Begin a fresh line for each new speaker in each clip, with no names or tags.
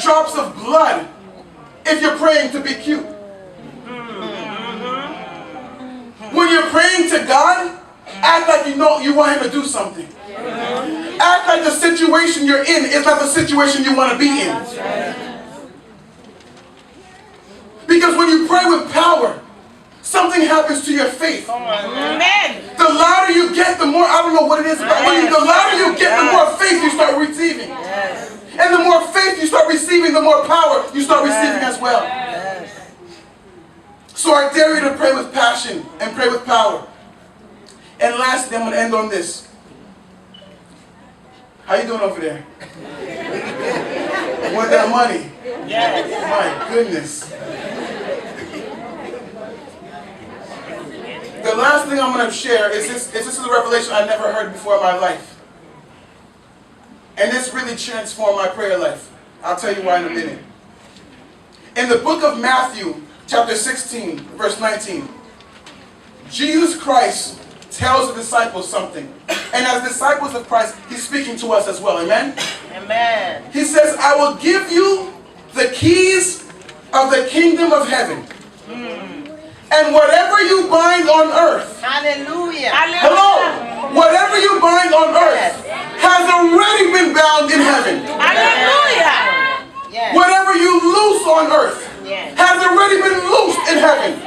sweat drops of blood if you're praying to be cute. When you're praying to God, act like you know you want Him to do something. Act like the situation you're in is not the situation you want to be in. Because when you pray with power, something happens to your faith.
Amen.
The louder you get, the more, I don't know what it is about, the louder you get, the more faith you start receiving. And the more faith you start receiving, the more power you start receiving as well. So I dare you to pray with passion and pray with power. And lastly, I'm going to end on this. How you doing over there? Want that money?
Yes.
My goodness. The last thing I'm going to share is this is a revelation I never heard before in my life. And this really transformed my prayer life. I'll tell you why in a minute. In the book of Matthew, chapter 16, verse 19, Jesus Christ tells the disciples something. And as disciples of Christ, He's speaking to us as well. Amen?
Amen.
He says, I will give you the keys of the kingdom of heaven. And whatever you bind on earth,
Hallelujah.
hello, whatever you bind on earth has already been bound in heaven.
Hallelujah. Yes.
Whatever you loose on earth has already been loosed in heaven.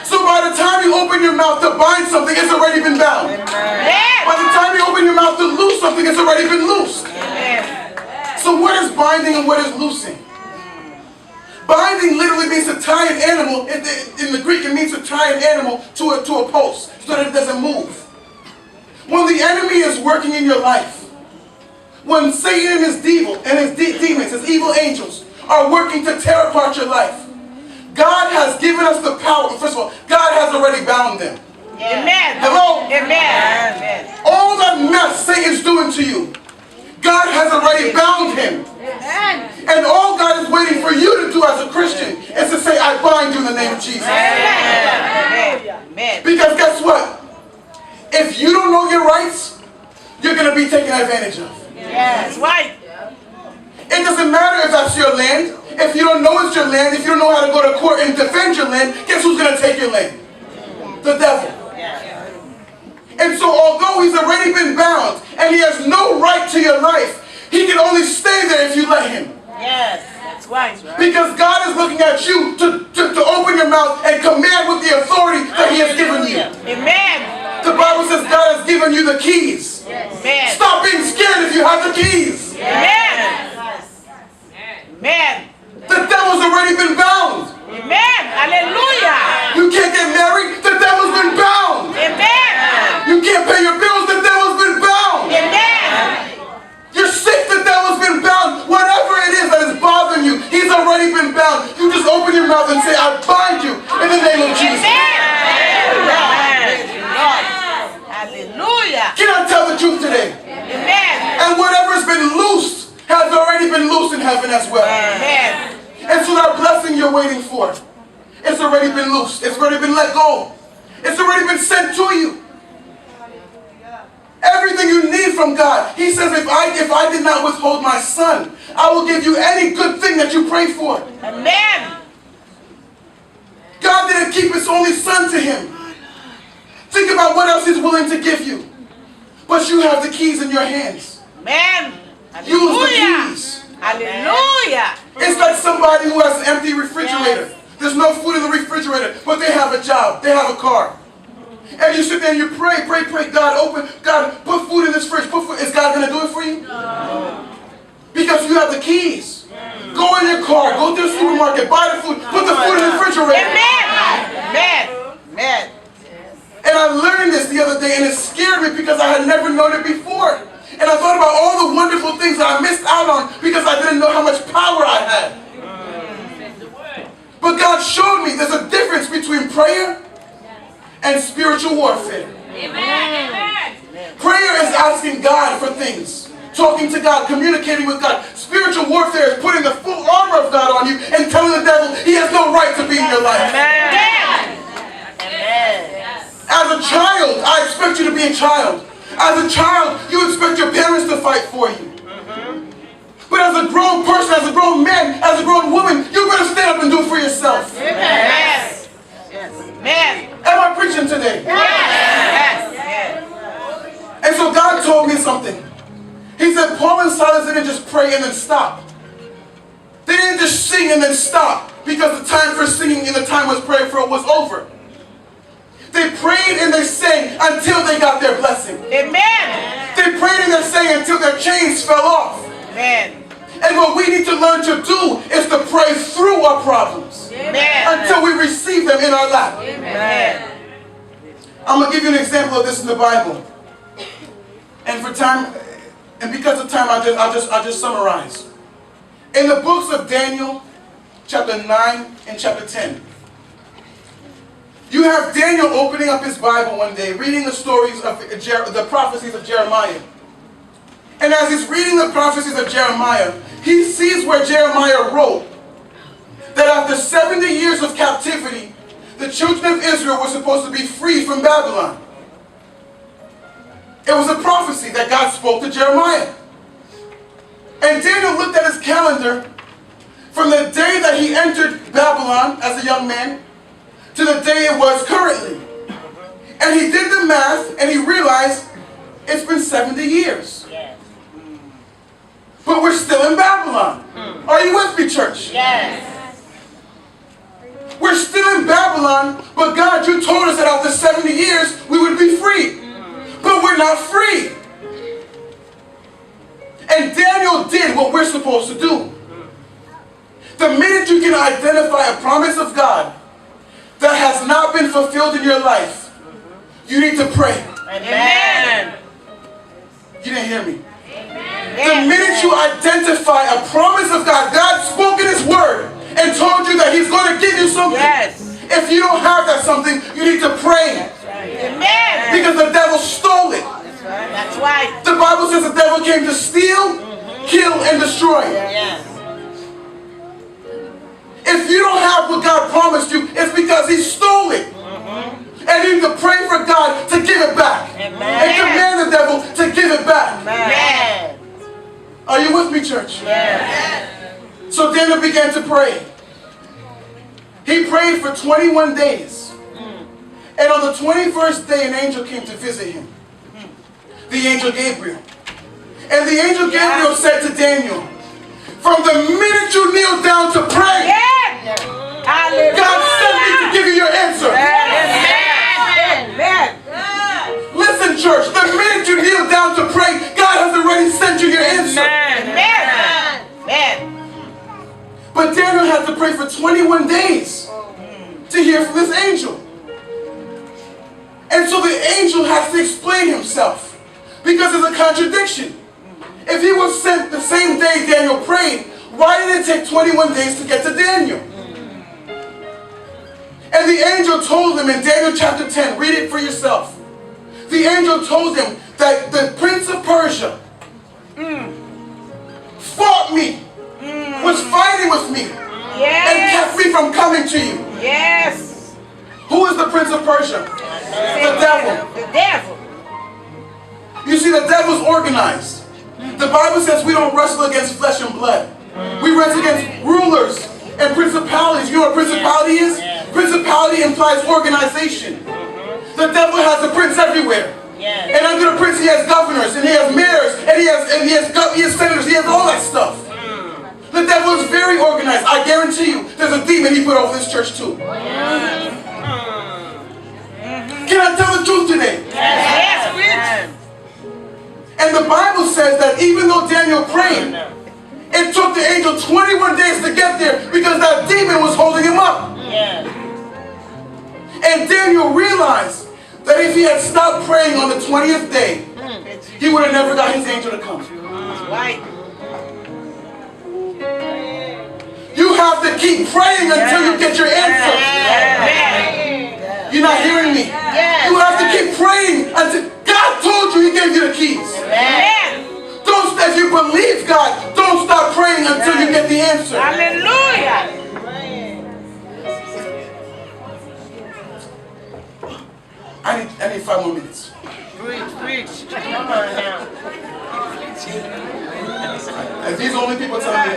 So by the time you open your mouth to bind something, it's already been bound. By the time you open your mouth to loose something, it's already been loosed. So what is binding and what is loosing? Binding literally means to tie an animal. In the Greek, it means to tie an animal to a post so that it doesn't move. When the enemy is working in your life, when Satan and his demons, his evil angels, are working to tear apart your life, God has given us the power. First of all, God has already bound them.
Amen.
Hello?
Amen.
All that mess Satan's doing to you, God has already bound him. And all God is waiting for you to do as a Christian is to say, I bind you in the name of Jesus.
Amen.
Because guess what? If you don't know your rights, you're going to be taken advantage of.
Yes, right.
It doesn't matter if that's your land. If you don't know it's your land, if you don't know how to go to court and defend your land, guess who's going to take your land? The devil. And so although he's already been bound and he has no right to your life, he can only stay there if you let him.
Yes, that's right.
Because God is looking at you to open your mouth and command with the authority that He has given you.
Amen.
The Bible says God has given you the keys.
Amen.
Stop being scared if you have the keys.
Amen. Amen.
The devil's already been bound.
Amen. Hallelujah.
You can't get married, the devil's been bound.
Amen.
You can't pay your bills, the devil's been bound.
Amen.
You're sick, the devil's been bound. Whatever it is that is bothering you, he's already been bound. You just open your mouth and say, I bind you in the name of Jesus.
Hallelujah.
Can I tell the truth today?
Amen.
And whatever's been loosed has already been loosed in heaven as well.
Amen.
And so that blessing you're waiting for, it's already been loosed. It's already been let go. It's already been sent to you. Everything you need from God. He says, if I did not withhold my son, I will give you any good thing that you pray for.
Amen.
God didn't keep His only son to Him. Think about what else He's willing to give you. But you have the keys in your hands.
Amen.
Use the keys.
Hallelujah.
It's like somebody who has an empty refrigerator. There's no food in the refrigerator, but they have a job. They have a car. And you sit there and you pray. God, put food in this fridge. Is God going to do it for you? No. Because you have the keys. Go in your car. Go to the supermarket. Buy the food. Put the food in the refrigerator.
Amen. Amen.
And I learned this the other day, and it scared me because I had never known it before. And I thought about all the wonderful things that I missed out on because I didn't know how much power I had. But God showed me there's a difference between prayer and spiritual warfare.
Amen.
Prayer is asking God for things, talking to God, communicating with God. Spiritual warfare is putting the full armor of God on you and telling the devil he has no right to be in your life.
Amen.
As a child, I expect you to be a child. As a child, you expect your parents to fight for you. But as a grown person, as a grown grown man, as a grown woman, you better stand up and do it for yourself.
Yes. Yes. Amen.
Am I preaching today?
Yes. Yes.
And so God told me something. He said, Paul and Silas didn't just pray and then stop. They didn't just sing and then stop because the time for singing and the time was praying for was over. They prayed and they sang until they got their blessing.
Amen.
They prayed and they sang until their chains fell off.
Amen.
And what we need to learn to do is to pray through our problems.
Amen.
Until we receive them in our lap.
Amen.
I'm going to give you an example of this in the Bible. And for time, and because of time, I'll just summarize. In the books of Daniel, chapter 9 and chapter 10, you have Daniel opening up his Bible one day, reading the stories of the prophecies of Jeremiah. And as he's reading the prophecies of Jeremiah, he sees where Jeremiah wrote that after 70 years of captivity, the children of Israel were supposed to be free from Babylon. It was a prophecy that God spoke to Jeremiah. And Daniel looked at his calendar from the day that he entered Babylon as a young man to the day it was currently. And he did the math and he realized it's been 70 years.
Yes.
But we're still in Babylon. Are you with me, church?
Yes.
We're still in Babylon, but God, you told us that after 70 years we would be free. But we're not free. And Daniel did what we're supposed to do. The minute you can identify a promise of God that has not been fulfilled in your life, you need to pray.
Amen.
You didn't hear me. The minute you identify a promise of God, God spoke in His Word and told you that He's going to give you something.
Yes.
If you don't have that something, you need to pray.
Amen.
Because the devil stole it.
That's right.
The Bible says the devil came to steal, kill, and destroy.
Yes.
If you don't have what God promised you, it's because He stole it. And you need to pray for God to give it back.
Amen.
And command the devil to give it back.
Amen.
Are you with me, church?
Yes.
So Daniel began to pray. He prayed for 21 days. And on the 21st day, an angel came to visit him. The angel Gabriel. And the angel Gabriel said to Daniel, from the minute you kneel down to pray, God sent me to give you your answer.
Amen.
Listen, church, the minute you kneel down to pray, God has already sent you your answer.
Amen. Amen.
But Daniel had to pray for 21 days to hear from this angel. And so the angel has to explain himself because there's a contradiction. If he was sent the same day Daniel prayed, why did it take 21 days to get to Daniel? And the angel told him in Daniel chapter 10, read it for yourself. The angel told him that the prince of Persia fought me, was fighting with me, and kept me from coming to you.
Yes.
Who is the prince of Persia? The devil.
The devil.
You see, the devil's organized. The Bible says we don't wrestle against flesh and blood. We wrestle against rulers and principalities. You know what principality is? Principality implies organization. The devil has a prince everywhere. And under the prince he has governors, and he has mayors, and he has senators, he has all that stuff. The devil is very organized. I guarantee you, there's a demon he put over this church too. Can I tell the truth today?
Yes.
And the Bible says that even though Daniel prayed, it took the angel 21 days to get there because that demon was holding him up. And Daniel realized that if he had stopped praying on the 20th day, he would have never got his angel to come.
Right.
You have to keep praying until you get your answer. You're not hearing me. You have to keep praying until God told you He gave you the keys. Don't, if you believe God, don't stop praying until you get the answer.
Hallelujah.
I need 5 more minutes.
Preach. Come on now.
If these are the only people telling me